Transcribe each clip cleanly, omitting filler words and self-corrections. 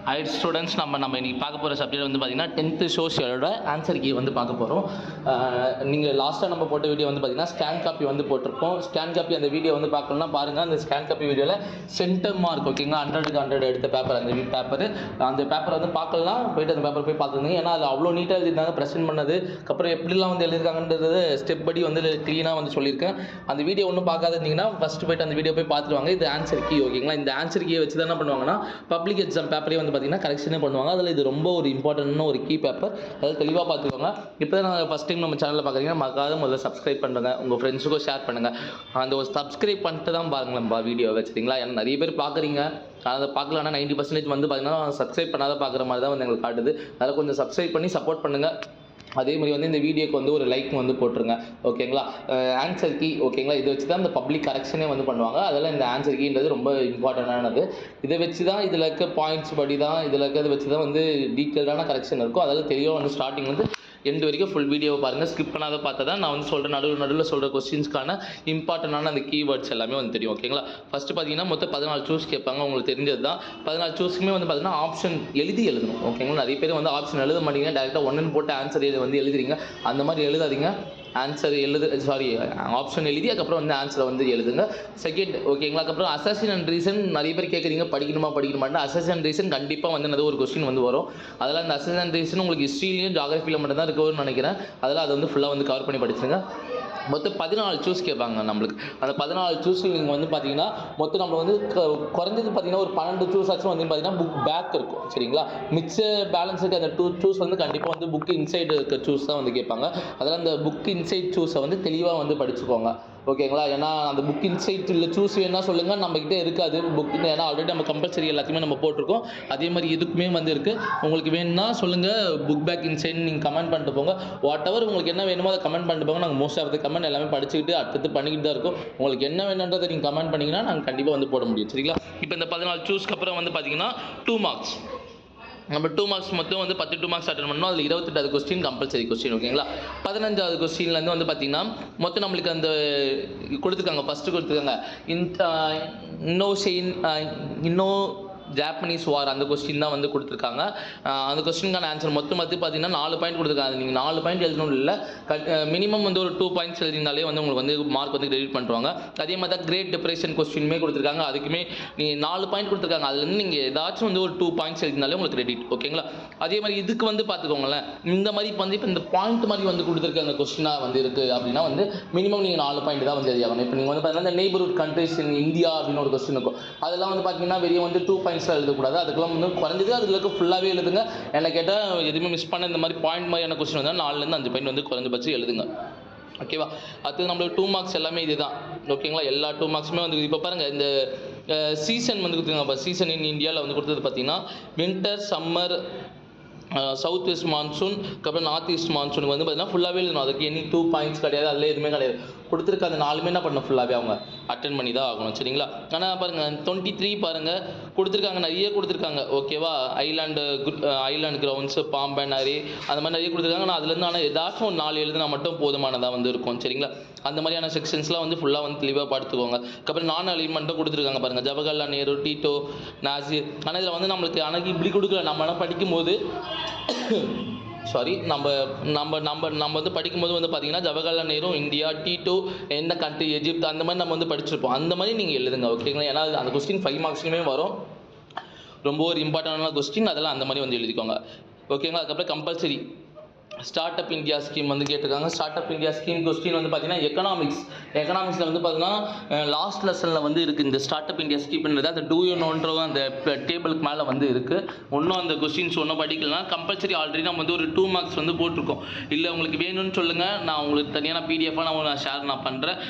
Height students நம்ம இன்றைக்கி பார்க்க போகிற சப்ஜெக்ட் வந்து பார்த்திங்கன்னா 10th சோஷியலோட ஆன்சர் கீ வந்து பார்க்க போகிறோம். நீங்கள் லாஸ்ட்டாக நம்ம போட்ட வீடியோ வந்து பார்த்திங்கன்னா ஸ்கேன் காப்பி வந்து போட்டிருப்போம். ஸ்கேன் காப்பி அந்த வீடியோ வந்து பார்க்கணும்னா பாருங்கள். அந்த ஸ்கேன் காப்பி வீடியோவில் சென்டர் மார்க் ஓகேங்களா 100க்கு 100 எடுத்த பேப்பர் அந்த பேப்பரை வந்து பார்க்கலாம். போய்ட்டு அந்த பேப்பர் போய் பார்த்துருந்தீங்க. ஏன்னா அது அவ்வளோ நீட்டாக எழுதிருந்தாங்க. ப்ரெசென்ட் பண்ணது அப்புறம் எப்படிலாம் வந்து எழுதிருக்காங்கன்றது ஸ்டெப் படி வந்து க்ளீனாக வந்து சொல்லியிருக்கேன். அந்த வீடியோ ஒன்றும் பார்க்காத இருந்தீங்கன்னா ஃபஸ்ட்டு போய்ட்டு அந்த வீடியோ போய் பார்த்துருவாங்க. இது ஆன்சர் கீ ஓகேங்களா. இந்த ஆன்சர் கீயை வச்சு தான் என்ன பண்ணுவாங்கன்னா பப்ளிக் எக்ஸாம் பேப்பரே வந்து பார்த்தீங்கன்னா கரெக்ஷனே பண்ணுவாங்க. அதில் இது ரொம்ப ஒரு இம்பார்ட்டன்டான ஒரு கீ பேப்பர். அதாவது தெளிவாக பார்த்துக்கோங்க. இப்போ தான் நாங்கள் ஃபஸ்ட் டைம் நம்ம சேனலில் பார்க்குறீங்கன்னா மறக்காத முதல்ல சப்ஸ்கிரைப் பண்ணுங்கள். உங்கள் ஃப்ரெண்ட்ஸுக்கும் ஷேர் பண்ணுங்கள். அந்த ஒரு சப்ஸ்கிரைப் பண்ணிட்டு தான் பாருங்களேன்ப்பா வீடியோ வச்சுட்டிங்களா. ஏன்னா நிறைய பேர் பார்க்குறீங்க, அதை பார்க்கலன்னா 90% வந்து பார்த்தீங்கன்னா சப்ஸ்கிரைப் பண்ணாத பார்க்குற மாதிரி தான் வந்து எங்களுக்கு காட்டுது. அதில் கொஞ்சம் சப்ஸ்கிரைப் பண்ணி சப்போர்ட் பண்ணுங்கள். அதே மாதிரி வந்து இந்த வீடியோக்கு வந்து ஒரு லைக் வந்து போட்டுருங்க ஓகேங்களா. ஆன்சர் கீ ஓகேங்களா. இதை வச்சு தான் இந்த பப்ளிக் கரெக்ஷனே வந்து பண்ணுவாங்க. அதெல்லாம் இந்த ஆன்சர் கீன்றது ரொம்ப இம்பார்ட்டண்டானது. இதை வச்சு தான் இதில் இருக்க பாயிண்ட்ஸ் படி தான் இதில் இருக்கிறத வச்சு தான் வந்து டீட்டெயில்டான கரெக்ஷன் இருக்கும். அதெல்லாம் தெளிவாக வந்து ஸ்டார்டிங் வந்து எண்டு வரைக்கும் ஃபுல் வீடியோவை பாருங்கள். ஸ்கிப் பண்ணாத பார்த்தா தான் நான் வந்து சொல்கிறேன். நடுவில் சொல்கிற கொஸ்டின்ஸ்க்கான இம்பார்ட்டண்டான அந்த கீவேர்ட்ஸ் எல்லாமே வந்து தெரியும் ஓகேங்களா. ஃபஸ்ட்டு பார்த்தீங்கன்னா மொத்தம் 14 சூஸ் கேட்பாங்க. உங்களுக்கு தெரிஞ்சது தான். 14 சூஸுக்குமே வந்து பார்த்தீங்கன்னா ஆப்ஷன் எழுதணும் ஓகேங்களா. நிறைய பேர் வந்து ஆப்ஷன் எழுத மாட்டீங்க, டேரெக்டாக ஒன்றுன்னு போட்டு ஆன்சர் வந்து எழுதுறீங்க. அந்த மாதிரி எழுதாதீங்க. ஆப்ஷன் எழுதி அதுக்கப்புறம் வந்து ஆன்சரை வந்து எழுதுங்க. செகண்ட் ஓகேங்களா. அதுக்கப்புறம் அசஸின் அண்ட் ரீசன் நிறைய பேர் கேட்குறீங்க, படிக்கணுமாட்டா. அசஸ் அண்ட் ரீசன் கண்டிப்பாக வந்து ஒரு கொஸ்டின் வந்து வரும். அதெல்லாம் இந்த அசஸ் அண்ட் ரீசன் உங்களுக்கு ஹிஸ்ட்ரியிலையும் ஜாகிரஃபியில் மட்டும் தான் இருக்குன்னு நினைக்கிறேன். அதெல்லாம் அதை வந்து ஃபுல்லாக வந்து கவர் பண்ணி படிச்சுங்க. மொத்தம் 14 சூஸ் கேட்பாங்க நம்மளுக்கு. அந்த 14 சூஸ் நீங்கள் வந்து பார்த்தீங்கன்னா மொத்தம் நம்ம வந்து குறைஞ்சது பார்த்தீங்கன்னா ஒரு 12 சூஸ் ஆச்சும் வந்து பார்த்தீங்கன்னா புக் பேக் இருக்கும் சரிங்களா. மிச்ச பேலன்ஸ் இருக்க அந்த 2 சூஸ் வந்து கண்டிப்பாக வந்து புக் இன்சைடு இருக்க சூஸ் தான் வந்து கேட்பாங்க. அதெல்லாம் அந்த புக் இன்சைட் சூஸை வந்து தெளிவாக வந்து படிச்சுக்கோங்க ஓகேங்களா. ஏன்னா அந்த புக் இன்சைட் இல்லை சூஸ் வேணா சொல்லுங்கள், நம்மக்கிட்ட இருக்காது புக். ஏன்னா ஆல்ரெடி நம்ம கம்பல்சரி எல்லாத்தையுமே நம்ம போட்டிருக்கோம். அதே மாதிரி இதுக்குமே வந்து இருக்குது. உங்களுக்கு வேணும்னா சொல்லுங்கள், புக் பேக் இன்சைட் நீங்கள் கமெண்ட் பண்ணிட்டு போங்க. வாட் எவர் உங்களுக்கு என்ன வேணுமோ அதை கமெண்ட் பண்ணிட்டு போங்க. நாங்கள் மோஸ்ட் ஆஃப் த கமெண்ட் எல்லாமே படிச்சுக்கிட்டு அடுத்து பண்ணிக்கிட்டு தான் இருக்கும். உங்களுக்கு என்ன வேணுன்றதை நீங்கள் கமெண்ட் பண்ணிங்கன்னா நாங்கள் கண்டிப்பாக வந்து போட முடியும் சரிங்களா. இப்போ இந்த 14 சூஸ்க்கு அப்புறம் வந்து பார்த்தீங்கன்னா 2 மார்க்ஸ். நம்ம 2 மார்க்ஸ் மொத்தம் வந்து 10 2 மார்க்ஸ் அட்டன் பண்ணோம். அதில் 28வது கொஸ்டின் கம்பல்சரி கொஸ்டின் ஓகேங்களா. 15வது கொஸ்டின்லேருந்து வந்து பார்த்தீங்கன்னா மொத்தம் நம்மளுக்கு அந்த கொடுத்துருக்காங்க. ஃபஸ்ட்டு கொடுத்துருக்காங்க இன்னோ ஜாப்பனீஸ் வார் அந்த கொஸ்டின் தான் வந்து கொடுத்துருக்காங்க. அந்த கொஸ்டினுக்கான ஆன்சர் மொத்தம் வந்து பார்த்தீங்கன்னா 4 பாயிண்ட் கொடுத்துருக்காங்க. நீங்கள் 4 பாயிண்ட் எழுதணும் இல்லை, மினிமம் வந்து ஒரு 2 பாயிண்ட்ஸ் எழுதினாலே வந்து உங்களுக்கு வந்து மார்க் வந்து கிரெடிட் பண்ணுவாங்க. அதே மாதிரி தான் கிரேட் டிப்ரெஷன் கொஸ்டினுமே கொடுத்துருக்காங்க. அதுக்குமே நீங்கள் 4 பாயிண்ட் கொடுத்துருக்காங்க. அதுலேருந்து நீங்கள் ஏதாச்சும் வந்து ஒரு 2 பாயிண்ட்ஸ் எழுதினாலே உங்களுக்கு கிரெடிட் ஓகேங்களா. அதே மாதிரி இதுக்கு வந்து பார்த்துக்கோங்களேன், இந்த மாதிரி வந்து இப்போ இந்த பாயிண்ட் மாதிரி வந்து கொடுத்துருக்காங்க கொஸ்டினாக வந்து இருக்குது அப்படின்னா வந்து மினிமம் நீங்கள் 4 பாயிண்ட் தான் வந்து எழுதியாகணும். இப்போ நீங்கள் வந்து பார்த்தீங்கன்னா இந்த நெய்பர்ஹுட் கண்ட்ரிஸ் இன் இந்தியா அப்படின்னு ஒரு கொஸ்டின் இருக்கும். அதெல்லாம் வந்து பார்த்தீங்கன்னா வெளியே வந்து 2 பாயிண்ட்ஸ் எழுதக்கூடாது. அதுக்கெல்லாம் வந்து குறைஞ்சது அதில் இருக்க ஃபுல்லாகவே எழுதுங்க. என்ன கேட்டால் எதுவுமே மிஸ் பண்ண இந்த மாதிரி பாயிண்ட் மாதிரியான கொஸ்டின் வந்தால் 4லேருந்து 5 பாயிண்ட் வந்து குறைஞ்சபட்சம் எழுதுங்க ஓகேவா. அது நம்மளுக்கு 2 மார்க்ஸ் எல்லாமே இதுதான் ஓகேங்களா. எல்லா 2 மார்க்ஸுமே வந்து இப்போ பாருங்கள் இந்த சீசன் வந்து கொடுத்துருங்க. இப்போ சீசன் இன் இந்தியாவில் வந்து கொடுத்தது பார்த்தீங்கன்னா winter, summer, south west monsoon, அப்புறம் நார்த் ஈஸ்ட் மான்சூனுக்கு வந்து பார்த்தீங்கன்னா ஃபுல்லாகவே எழுதணும். அதுக்கு எனி 2 பாயிண்ட்ஸ் கிடையாது, அதில் எதுவுமே கிடையாது. கொடுத்துருக்க அந்த 4மே என்ன பண்ணணும், ஃபுல்லாகவே அவங்க அட்டன் பண்ணி தான் ஆகணும் சரிங்களா. ஆனால் பாருங்கள் 23 பாருங்கள் கொடுத்துருக்காங்க, நிறைய கொடுத்துருக்காங்க ஓகேவா. ஐலாண்டு கிரவுண்ட்ஸு, பாம்பனரி அந்த மாதிரி நிறைய கொடுத்துருக்காங்க. ஆனால் அதுலேருந்து ஆனால் ஏதாச்சும் ஒரு 4 எழுதுனா மட்டும் போதுமானதாக வந்து இருக்கும் சரிங்களா. அந்த மாதிரியான செக்ஷன்ஸ்லாம் வந்து ஃபுல்லாக வந்து தெளிவாக பார்த்துக்கோங்க. அப்புறம் நான் அலிமெண்ட்டும் கொடுத்துருக்காங்க பாருங்கள், ஜவஹர்லால் நேரு, டீட்டோ, நாசிர். ஆனால் இதில் வந்து நம்மளுக்கு ஆனால் இப்படி கொடுக்கல. நம்மளாம் படிக்கும்போது நம்ம வந்து படிக்கும்போது வந்து பார்த்தீங்கன்னா ஜவஹர்லால் நேரு, இந்தியா, டீட்டோ, என்ன கண்ட்ரி, எஜிப்த் அந்த மாதிரி நம்ம வந்து படிச்சிருப்போம். அந்த மாதிரி நீங்கள் எழுதுங்க ஓகேங்களா. ஏன்னா அந்த கொஸ்டின் 5 மார்க்ஸ்லையுமே வரும். ரொம்ப ஒரு இம்பார்ட்டண்டான கொஸ்டின். அதெல்லாம் அந்த மாதிரி வந்து எழுதிக்கோங்க ஓகேங்களா. அதுக்கப்புறம் compulsory start up India scheme வந்து கேட்டிருக்காங்க. Start up India scheme question வந்து பார்த்தீங்கன்னா எக்கனாமிக்ஸில் வந்து பார்த்தீங்கன்னா லாஸ்ட் லெசனில் வந்து இருக்குது இந்த ஸ்டார்ட் அப் இந்தியா ஸ்கீம்ன்றது. அந்த டூ யூ நோன்ற அந்த டேபிளுக்கு மேலே வந்து இருக்குது. ஒன்றும் அந்த கொஸ்டின்ஸ் ஒன்றும் படிக்கலனா கம்பல்சரி ஆல்ரெடி நம்ம வந்து ஒரு 2 மார்க்ஸ் வந்து போட்டிருக்கோம். இல்லை உங்களுக்கு வேணும்னு சொல்லுங்கள், நான் உங்களுக்கு தனியான பிடிஎஃபாக நான் பண்ணுறேன்.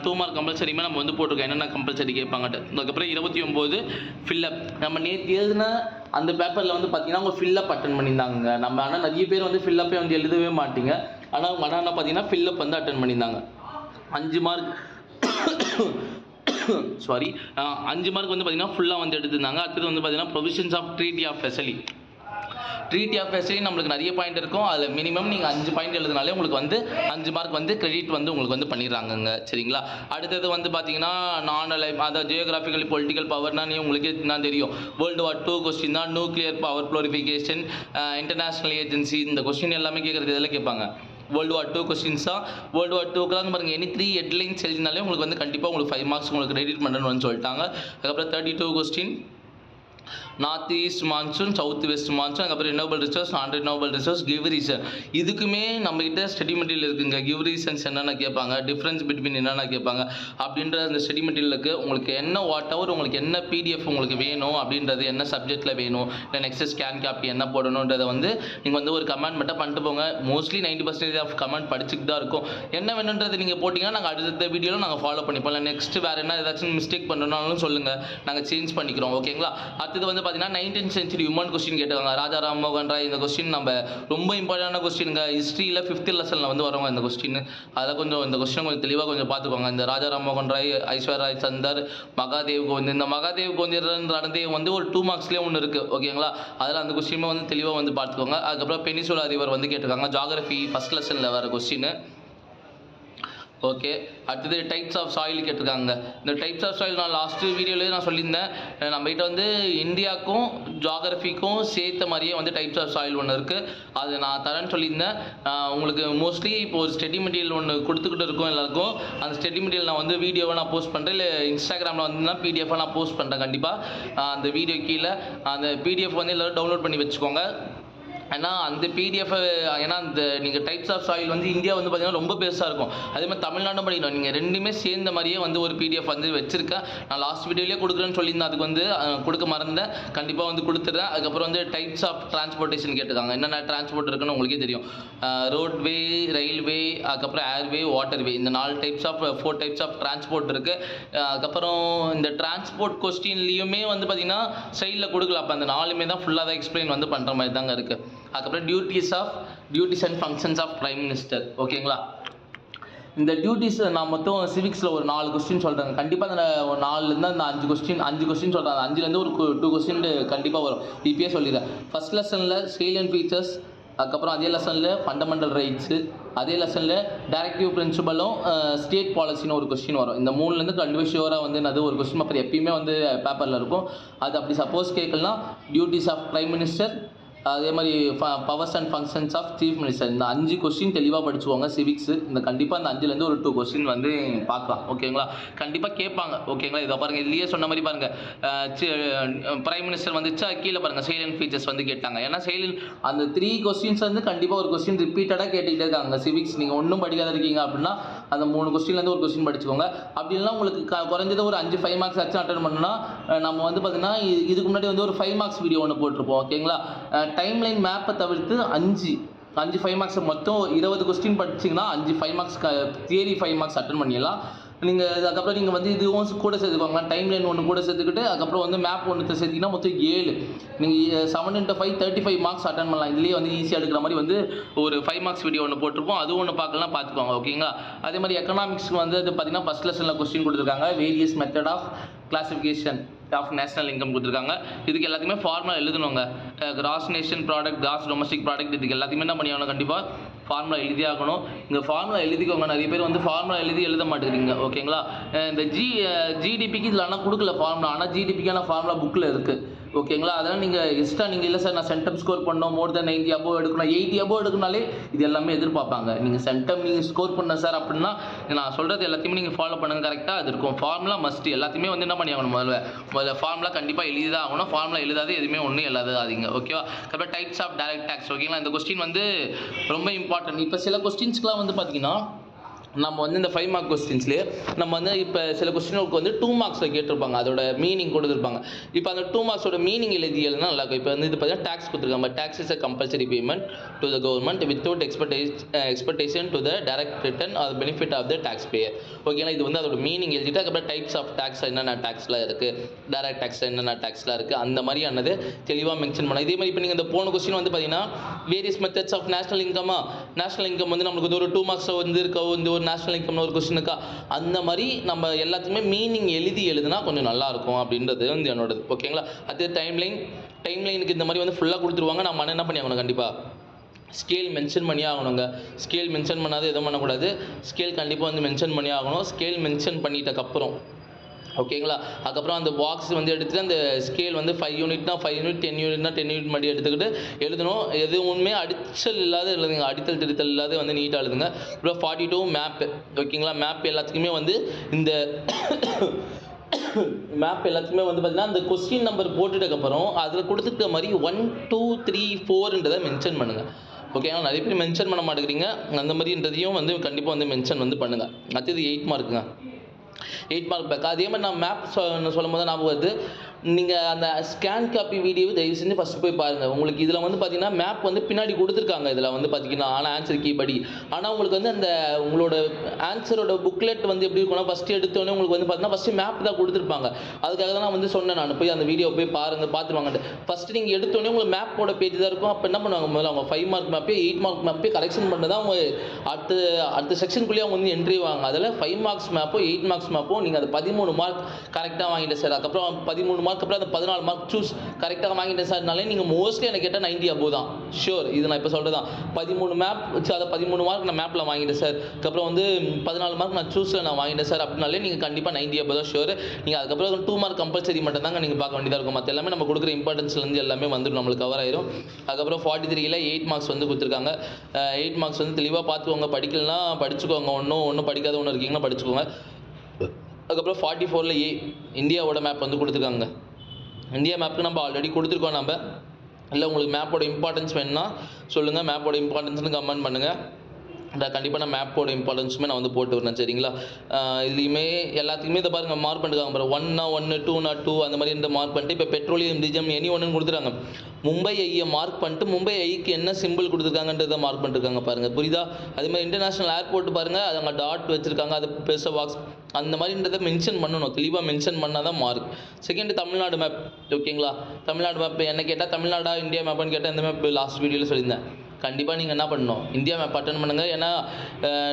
2 மார்க் கம்பல்சரியுமே நம்ம வந்து போட்டிருக்கோம். என்னென்ன கம்பல்சரி கேட்பாங்கட்டு. அதுக்கப்புறம் 29 ஃபில்லப். நம்ம நேற்று எழுதின அந்த பேப்பரில் வந்து பார்த்தீங்கன்னா அவங்க ஃபில்லப் அட்டன் பண்ணியிருந்தாங்க. நம்ம ஆனால் நிறைய பேர் வந்து ஃபில்லப்பே வந்து எழுதவே மாட்டீங்க. ஆனால் அவங்க ஆனால் பார்த்தீங்கன்னா ஃபில்லப் வந்து அட்டன் பண்ணியிருந்தாங்க. 5 மார்க் 5 மார்க் வந்து பார்த்தீங்கன்னா ஃபுல்லாக வந்து எடுத்திருந்தாங்க. அடுத்தது வந்து பார்த்தீங்கன்னா provisions of treaty of Versailles. Treaty of Versailles நம்மளுக்கு நிறைய பாயிண்ட் இருக்கும். அதில் மினிமம் நீங்கள் 5 பாயிண்ட் எழுதினாலே உங்களுக்கு வந்து 5 மார்க் வந்து கிரெடிட் வந்து உங்களுக்கு வந்து பண்ணிடுறாங்கங்க. சரிங்களா? அடுத்தது வந்து பார்த்தீங்கன்னா நான் அலைன், அதாவது ஜியோகிராஃபிக்கல் பொலிட்டிக்கல் பவர்னா உங்களுக்கு நான் தெரியும். வேர்ல்டு வார் 2 கொஸ்டின் தான். நியூக்ளியர் பவர் ப்ளூரிஃபிகேஷன், இன்டர்நேஷனல் ஏஜென்சி, இந்த கொஸ்டின் எல்லாமே கேட்குறது இதெல்லாம் கேட்பாங்க. வேர்ல்டு வார் 2 கொஸ்டின்ஸ் தான். வேர்ல்டு வார் 2க்குலாம் பாருங்கள், எனி 3 ஹெட்லைன்ஸ் எழுதினாலே உங்களுக்கு வந்து கண்டிப்பாக உங்களுக்கு 5 மார்க்ஸ் உங்களுக்கு கிரெடிட் பண்ணணும்னு சொல்லிட்டாங்க. அதுக்கப்புறம் 32 question north east monsoon, south west monsoon, அதுக்கப்புறம் renewable resource, non renewable resource, give reason. இதுக்குமே நம்மகிட்ட ஸ்டடி மெட்டீரியல் இருக்குங்க. கிவ் ரீசன்ஸ் என்னென்ன கேட்பாங்க, டிஃப்ரென்ஸ் பிட்வீன் என்னென்ன கேட்பாங்க அப்படின்ற அந்த ஸ்டடி மெட்டீரியல் இருக்குது. உங்களுக்கு என்ன வாட் எவர் உங்களுக்கு என்ன பிடிஎஃப் உங்களுக்கு வேணும் அப்படின்றது, என்ன சப்ஜெக்ட்டில் வேணும், இல்லை நெக்ஸ்ட் ஸ்கேன் காப்பி என்ன போடணுன்றதை வந்து நீங்கள் வந்து ஒரு கமெண்ட் மட்டும் பண்ணிட்டு போங்க. மோஸ்ட்லி 90% ஆஃப் கமெண்ட் படிச்சுட்டு தான் இருக்கும். என்ன வேணுன்றது நீங்கள் போட்டிங்கன்னா நாங்கள் அடுத்த வீடியோவில் நாங்கள் ஃபாலோ பண்ணிப்போம். இல்லை நெக்ஸ்ட் வேறு என்ன ஏதாச்சும் மிஸ்டேக் பண்ணணும்னாலும் சொல்லுங்கள், நாங்கள் சேஞ்ச் பண்ணிக்கிறோம். ஓகேங்களா? அடுத்தது வந்து பார்த்தீங்கன்னா 19th century உமன் கொஸ்டின் கேட்டாங்க. ராஜா ராம்மோகன் ராய். இந்த கொஸ்டின் நம்ம ரொம்ப இம்பார்ட்டண்டான கொஸ்டினுங்க. ஹிஸ்ட்ரியில் 5th லெசனில் வந்து வரவங்க இந்த கொஸ்டின். அதில் கொஞ்சம் இந்த கொஸ்டின் கொஞ்சம் தெளிவாக கொஞ்சம் பார்த்துக்கோங்க. இந்த ராஜா ராம்மோகன் ராய், ஐஸ்வர்யா ராய் சந்தர், மகாதேவ் கோவிந்த். இந்த மகாதேவ் கோவிந்த் வந்து ஒரு 2 மார்க்ஸ்லேயே ஒன்று இருக்குது. ஓகேங்களா? அதில் அந்த கொஸ்டினுமே வந்து தெளிவாக வந்து பார்த்துக்கோங்க. அதுக்கப்புறம் பெனிசுலா ரிவர் வந்து கேட்டிருக்காங்க. ஜாகிரஃபி 1st லெசனில் வர கொஸ்டின். ஓகே. அடுத்தது டைப்ஸ் ஆஃப் சாயில் கேட்டிருக்காங்க. இந்த டைப்ஸ் ஆஃப் சாயில் நான் லாஸ்ட்டு வீடியோலேயே நான் சொல்லியிருந்தேன். நம்மகிட்ட வந்து இந்தியாவுக்கும் ஜாகிரஃபிக்கும் சேர்த்த மாதிரியே வந்து டைப்ஸ் ஆஃப் சாயில் ஒன்று இருக்குது. அது நான் தரேன்னு சொல்லியிருந்தேன். உங்களுக்கு மோஸ்ட்லி இப்போ ஒரு ஸ்டடி மெட்டீரியல் ஒன்று கொடுத்துக்கிட்டு இருக்கும் எல்லாருக்கும். அந்த ஸ்டடி மெட்டீரியல் நான் வந்து வீடியோவை நான் போஸ்ட் பண்ணுறேன், இல்லை இன்ஸ்டாகிராமில் வந்து பிடிஎஃபாக நான் போஸ்ட் பண்ணுறேன். கண்டிப்பாக அந்த வீடியோ கீழே அந்த பிடிஎஃப் வந்து எல்லோரும் டவுன்லோட் பண்ணி வச்சுக்கோங்க. ஏன்னா அந்த பிடிஎஃப், ஏன்னா அந்த நீங்கள் டைப்ஸ் ஆஃப் சாயில் வந்து இந்தியா வந்து பார்த்தீங்கன்னா ரொம்ப பெருசாக இருக்கும். அதே மாதிரி தமிழ்நாடும் படிக்கணும். நீங்கள் ரெண்டுமே சேர்ந்த மாதிரியே வந்து ஒரு பிடிஎஃப் வந்து வச்சிருக்கேன். நான் லாஸ்ட் வீடியோலேயே கொடுக்குறேன்னு சொல்லியிருந்தேன். அதுக்கு வந்து கொடுக்க மறந்தேன். கண்டிப்பாக வந்து கொடுத்துட்றேன். அதுக்கப்புறம் வந்து டைப்ஸ் ஆஃப் டிரான்ஸ்போர்ட்டேஷன் கேட்டிருக்காங்க. என்னென்ன டிரான்ஸ்போர்ட் இருக்குன்னு உங்களுக்கே தெரியும். ரோட்வே, ரயில்வே, அதுக்கப்புறம் ஏர்வே, வாட்டர்வே. இந்த 4 டைப்ஸ் ஆஃப் டிரான்ஸ்போர்ட் இருக்குது. அதுக்கப்புறம் இந்த டிரான்ஸ்போர்ட் கொஸ்டின்லேயுமே வந்து பார்த்தீங்கன்னா சைடில் கொடுக்கல. அப்போ அந்த 4மே தான் ஃபுல்லாக தான் எக்ஸ்பிளைன் வந்து பண்ணுற மாதிரி தாங்க இருக்குது. அதுக்கப்புறம் duties and functions of prime minister. ஓகேங்களா? இந்த டியூட்டிஸ் நான் மொத்தம் சிவிக்ஸில் ஒரு 4 கொஸ்டின் சொல்கிறேங்க. கண்டிப்பாக அந்த 4லேருந்து அந்த 5 கொஸ்டின் சொல்கிறாங்க. 5லேருந்து ஒரு 2 கொஸ்டின் கண்டிப்பாக வரும். இப்பயே சொல்லிடுறேன். 1st லெசனில் சேலியன்ட் ஃபீச்சர்ஸ், அதுக்கப்புறம் அதே லெசனில் ஃபண்டமெண்டல் ரைட்ஸு, அதே லெசனில் டைரக்டிவ் பிரின்சிபலும் ஸ்டேட் பாலிசின்னு ஒரு கொஸ்டின் வரும். இந்த 3லேருந்து கண்டிப்பாக ஷியூராக வந்து அது ஒரு கொஸ்டின் பேப்பர் எப்பயுமே வந்து பேப்பரில் இருக்கும். அது அப்படி சப்போஸ் கேட்கலாம், டியூட்டிஸ் ஆஃப் பிரைம் மினிஸ்டர், அதே மாதிரி powers and functions of chief minister. இந்த 5 கொஸ்டின் தெளிவாக படிச்சுக்கோங்க சிவிக்ஸு. இந்த கண்டிப்பாக அந்த 5லேருந்து ஒரு 2 கொஸ்டின் வந்து பார்க்கலாம். ஓகேங்களா? கண்டிப்பாக கேட்பாங்க. ஓகேங்களா? இதை பாருங்கள், இதுலேயே சொன்ன மாதிரி பாருங்கள், பிரைம் மினிஸ்டர் வந்துச்சா கீழே பாருங்கள் சைலண்ட் ஃபீச்சர்ஸ் வந்து கேட்டாங்க. ஏன்னா சைலண்ட் அந்த 3 கொஸ்டின்ஸ் வந்து கண்டிப்பாக ஒரு கொஸ்டின் ரிப்பீட்டடாக கேட்டுக்கிட்டே இருக்காங்க சிவிக்ஸ். நீங்கள் ஒன்றும் படிக்காத இருக்கீங்க அப்படின்னா அந்த 3 கொஸ்டின்லேருந்து ஒரு கொஸ்டின் படிச்சுக்கோங்க. அப்படி இல்லைனா உங்களுக்கு குறைஞ்சது ஒரு 5 மார்க்ஸ் ஆச்சும் அட்டன் பண்ணணும்னா நம்ம வந்து பார்த்தீங்கன்னா இதுக்கு முன்னாடி வந்து ஒரு 5 மார்க்ஸ் வீடியோ ஒன்று போட்டிருப்போம். ஓகேங்களா? டைம்லைன் மேப்பை தவிர்த்து 5 5 மார்க்ஸ் மொத்தம் 20 கொஸ்டின் படிச்சிங்கன்னா 5 மார்க்ஸ் தியரி 5 மார்க்ஸ் அட்டன் பண்ணிடலாம். நீங்கள் அதுக்கப்புறம் நீங்கள் வந்து இதுவும் கூட சேர்த்துக்கோங்க. டைம்லைன் ஒன்று கூட சேர்த்துக்கிட்டு அதுக்கப்புறம் வந்து மேப் ஒன்று சேர்த்திங்கன்னா மொத்தம் 7. நீங்கள் 7 × 5 35 மார்க்ஸ் அட்டன் பண்ணலாம். இதுலேயே வந்து ஈஸியாக எடுக்கிற மாதிரி வந்து ஒரு 5 மார்க்ஸ் வீடியோ ஒன்று போட்டிருப்போம். அதுவும் ஒன்று பார்க்கலாம், பார்த்துக்கோங்க. ஓகேங்களா? அதே மாதிரி எக்கனாமிக்ஸ்க்கு வந்து அது பார்த்தீங்கன்னா 1st லெசனில் கொஸ்டின் கொடுத்துருக்காங்க. Various method of classification of national income கொடுத்துருக்காங்க. இதுக்கு எல்லாத்தையுமே ஃபார்முலா எழுதணுங்க. Gross nation product, gross domestic product, இதுக்கு எல்லாத்தையுமே என்ன பண்ணி ஆகணும், கண்டிப்பாக ஃபார்முலா எழுதி ஆகணும். இங்கே ஃபார்முலா எழுதிக்கோங்க. நிறைய பேர் வந்து ஃபார்முலா எழுத மாட்டேங்கிறீங்க. ஓகேங்களா? இந்த ஜிடிபிக்கு இதில் ஆனால் கொடுக்கல ஃபார்முலா, ஆனால் ஜிடிபிக்கான ஃபார்முலா புக்கில் இருக்குது. ஓகேங்களா? அதனால் நீங்கள் எக்ஸ்ட்ரா நீங்கள் இல்லை சார் நான் சென்டம் ஸ்கோர் பண்ணோம், மோர் தென் 90 above எடுக்கணும், 80 above எடுக்கணும்னாலே இது எல்லாமே எதிர்பார்ப்பாங்க. நீங்கள் சென்டம் நீங்கள் ஸ்கோர் பண்ண சார் அப்படின்னா நான் சொல்கிறது எல்லாத்தையுமே நீங்கள் ஃபாலோ பண்ணுங்கள். கரெக்டாக அது இருக்கும். Formula must. எல்லாத்தையுமே வந்து என்ன பண்ணி ஆகணும், முதல்ல ஃபார்முலா கண்டிப்பாக எழுதி தான் ஆகணும். ஃபார்முலா எழுதாது எதுவுமே ஒன்றும் எழுதாதீங்க. ஓகேவா? அப்புறம் டைப்ஸ் ஆஃப் டைரக்ட் டேக்ஸ். ஓகேங்களா? இந்த கொஸ்டின் வந்து ரொம்ப இம்பார்ட்டன்ட். இப்போ சில கொஸ்டின்ஸ்க்குலாம் வந்து பார்த்தீங்கன்னா நம்ம வந்து இந்த 5 மார்க் கொஸ்டின்ஸ்லேயே நம்ம வந்து இப்போ சில கொஸ்டினுக்கு வந்து 2 மார்க்ஸில் கேட்டிருப்பாங்க. அதோட மீனிங் கொடுத்துருப்பாங்க. இப்போ அந்த 2 மார்க்ஸோட மீனிங் எழுதியல்னா நல்லா இருக்கும். இப்போ வந்து இது பார்த்தீங்கன்னா டேக்ஸ் கொடுத்துருக்காங்க. Tax is a compulsory payment to the government without expectation to the direct return or benefit of the tax payer. ஓகேங்களா? இது வந்து அதோட மீனிங் எழுதிட்டு அதுக்கப்புறம் டைப்ஸ் ஆஃப் டேக்ஸ் என்னென்ன டேக்ஸ்லாம் இருக்குது, டைரக்ட் டேக்ஸ் என்னென்ன டேக்ஸ்லாம் இருக்குது, அந்த மாதிரியானது தெளிவாக மென்ஷன் பண்ணலாம். இதே மாதிரி இப்போ நீங்கள் இந்த போன கொஸ்டின் வந்து பார்த்தீங்கன்னா various methods of national income வந்து நம்மளுக்கு வந்து ஒரு 2 மார்க்ஸ் வந்து இருக்க வந்து ஒரு நேஷனல் இன்கம்னு ஒரு கொஸ்டின் இருக்கா, அந்த மாதிரி நம்ம எல்லாத்துக்குமே மீனிங் எழுதுனா கொஞ்சம் நல்லாயிருக்கும் அப்படின்றது வந்து என்னோடது. ஓகேங்களா? அது டைம்லைனுக்கு இந்த மாதிரி வந்து ஃபுல்லாக கொடுத்துருவாங்க. நம்ம என்ன பண்ணி ஆகணும், கண்டிப்பாக ஸ்கேல் மென்ஷன் பண்ணி ஆகணுங்க. ஸ்கேல் மென்ஷன் பண்ணாத எதுவும் பண்ணக்கூடாது. ஸ்கேல் கண்டிப்பாக வந்து மென்ஷன் பண்ணி ஆகணும். ஸ்கேல் மென்ஷன் பண்ணிட்டக்கப்புறம் ஓகேங்களா, அதுக்கப்புறம் அந்த பாக்ஸ் வந்து எடுத்துகிட்டு அந்த ஸ்கேல் வந்து 5 யூனிட்னா 5 யூனிட், 10 யூனிட்னா 10 யூனிட் மாதிரி எடுத்துக்கிட்டு எழுதணும். எதுவுமே அடிச்சல் இல்லாத எழுதுங்க, அடித்தல் திருத்தல் இல்லாத வந்து நீட்டாக எழுதுங்க. அப்புறம் 42 மேப்பு. ஓகேங்களா, மேப் எல்லாத்துக்குமே வந்து இந்த மேப் எல்லாத்துக்குமே வந்து பார்த்தீங்கன்னா அந்த கொஸ்டின் நம்பர் போட்டுட்டதுக்கப்புறம் அதில் கொடுத்துருக்க மாதிரி 1 2 3 4ன்றதை மென்ஷன் பண்ணுங்கள். ஓகேங்களா, நிறைய பேர் மென்ஷன் பண்ண மாட்டேங்கிறீங்க. அந்த மாதிரின்றதையும் வந்து கண்டிப்பாக வந்து மென்ஷன் வந்து பண்ணுங்கள். அடுத்தது 8 மார்க்குங்க. 8 மார்க் பேக். அதே மாதிரி நான் மேப் சொல்லும் போது ஞாபகம் வருது, நீங்கள் அந்த ஸ்கேன் காப்பி வீடியோவை தயவு செஞ்சு ஃபஸ்ட்டு போய் பாருங்கள். உங்களுக்கு இதில் வந்து பார்த்தீங்கன்னா மேப் வந்து பின்னாடி கொடுத்துருக்காங்க. இதில் வந்து பார்த்தீங்கன்னா ஆனால் ஆன்சர் கீ படி, ஆனால் உங்களுக்கு வந்து அந்த உங்களோட ஆன்சரோட புக்லெட் வந்து எப்படி இருக்கும்னா, ஃபஸ்ட்டு எடுத்தோடனே உங்களுக்கு வந்து பார்த்தீங்கன்னா ஃபஸ்ட்டு மேப் தான் கொடுத்துருப்பாங்க. அதுக்காக தான் நான் வந்து சொன்னேன், நான் போய் அந்த வீடியோ போய் பாருங்கள், பார்த்துருவாங்கட்டு. ஃபஸ்ட்டு நீங்கள் எடுத்தோடனே உங்களுக்கு மேப்போட பேஜ் தான் இருக்கும். அப்போ என்ன பண்ணுவாங்க, முதல்ல அவங்க 5 மார்க் மேப்பே 8 மார்க் மேப்பே கரெக்ஷன் பண்ணி தான் அவங்க அடுத்த செக்ஷனுக்குள்ளேயே அவங்க வந்து என்ட்ரி வாங்க. அதில் 5 மார்க்ஸ் மேப்போ 8 மார்க்ஸ் மேப்போ நீங்கள் அது 13 மார்க் கரெக்டாக வாங்கிட்டேன் சார். அதுக்கப்புறம் 13 மார்க் அப்புறம் அந்த 14 மார்க் சூஸ் கரெக்டாக வாங்கிட்டேன் சார்னாலே நீங்கள் மோஸ்ட்லி எனக்கு கேட்டால் 90 அபோவ் தான் ஷியோர். இது நான் இப்போ சொல்கிறது தான். 13 மேப் வச்சு அதை 13 மார்க் நான் மேப்பில் வாங்கிட்டேன் சார், அதுக்கப்புறம் வந்து 14 மார்க் நான் சூஸில் நான் வாங்கிட்டேன் சார் அப்படின்னாலே நீங்கள் கண்டிப்பாக 90 அபோவ் தான் ஷியோர். நீங்கள் அதுக்கப்புறம் 2 மார்க் கம்பல்சரி மட்டும் தாங்க நீங்கள் பார்க்க வேண்டியதாக இருக்கும். மற்ற எல்லாமே நம்ம கொடுக்குற இம்பார்ட்டன்ஸ்லேருந்து எல்லாமே வந்துடும், நம்மளுக்கு கவர் ஆயிரும். அதுக்கப்புறம் 43ல் 8 மார்க்ஸ் வந்து கொடுத்துருக்காங்க. 8 மார்க்ஸ் வந்து தெளிவாக பார்த்துக்கோங்க. படிக்கலாம் படிச்சுக்கோங்க, ஒன்றும் படிக்காத ஒன்று இருக்கீங்கன்னா படிச்சுக்கோங்க. அதுக்கப்புறம் 44ல் A இந்தியாவோட மேப் வந்து கொடுத்துருக்காங்க. இந்தியா மேப்புக்கு நம்ம ஆல்ரெடி கொடுத்துருக்கோம். நம்ம இல்லை உங்களுக்கு மேப்போட இம்பார்ட்டன்ஸ் வேணும்னா சொல்லுங்கள், மேப்போட இம்பார்ட்டன்ஸ்னு கமெண்ட் பண்ணுங்கள். கண்டிப்பாக நான் மேப்போட இம்பார்ட்டன்ஸுமே நான் வந்து போட்டு வரேன், சரிங்களா? இதுலேயுமே எல்லாத்துக்குமே இதை பாருங்கள் மார்க் பண்ணிருக்காங்க பாருங்கள். 1னா 1 2னா 2 அந்த மாதிரி இந்த மார்க் பண்ணிட்டு இப்போ பெட்ரோலியம் டீசல் எனி ஒன்றுன்னு கொடுத்துருக்காங்க. மும்பை ஐயை மார்க் பண்ணிட்டு மும்பை ஐக்கு என்ன சிம்பிள் கொடுத்துருக்காங்கன்றதை மார்க் பண்ணிருக்காங்க பாருங்கள், புரியுதா? அதே மாதிரி இன்டர்நேஷனல் ஏர்போர்ட் பாருங்கள், அது அங்கே டாட் வச்சுருக்காங்க, அது பெருசாக பாக்ஸ் அந்த மாதிரின்றதை மென்ஷன் பண்ணணும். தெளிவாக மென்ஷன் பண்ணால் தான் மார்க். Second Tamil Nadu map. ஓகேங்களா, தமிழ்நாடு மேப் என்ன கேட்டால் தமிழ்நாடா இந்தியா மேப்பான்னு கேட்டால் இந்த மேப் லாஸ்ட் வீடியோவில் சொல்லியிருந்தேன். கண்டிப்பாக நீங்கள் என்ன பண்ணணும், இந்தியா மேப் அட்டன் பண்ணுங்கள். ஏன்னா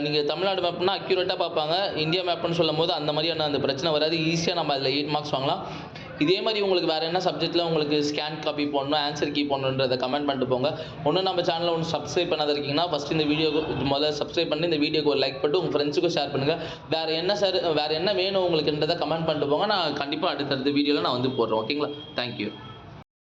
நீங்கள் தமிழ்நாடு மேப்னா அக்யூரேட்டாக பார்ப்பாங்க. இந்தியா மேப்னு சொல்லும் போது அந்த மாதிரியான அந்த பிரச்சனை வராது. ஈஸியாக நம்ம அதில் 8 மார்க்ஸ் வாங்கலாம். இதே மாதிரி உங்களுக்கு வேறு என்ன சப்ஜெக்ட்டில் உங்களுக்கு ஸ்கேன் காப்பி போடணும், ஆன்சர் கீ போடணுன்றதை கமெண்ட் பண்ணிட்டு போங்க. ஒன்றும் நம்ம சேனலில் ஒன்று சப்ஸ்கிரைப் பண்ணாத இருக்கீங்கன்னா ஃபஸ்ட்டு இந்த வீடியோக்கு முதல்ல சப்ஸ்கிரைப் பண்ணி இந்த வீடியோக்கு ஒரு லைக் பண்ணிட்டு உங்கள் ஃப்ரெண்ட்ஸுக்கும் ஷேர் பண்ணுங்கள். வேறு என்ன வேணும் உங்களுக்குன்றதை கமெண்ட் பண்ணிட்டு போங்க. நான் கண்டிப்பாக அடுத்தடுத்த வீடியோவில் நான் வந்து போடுறேன். ஓகேங்களா, தேங்க்யூ.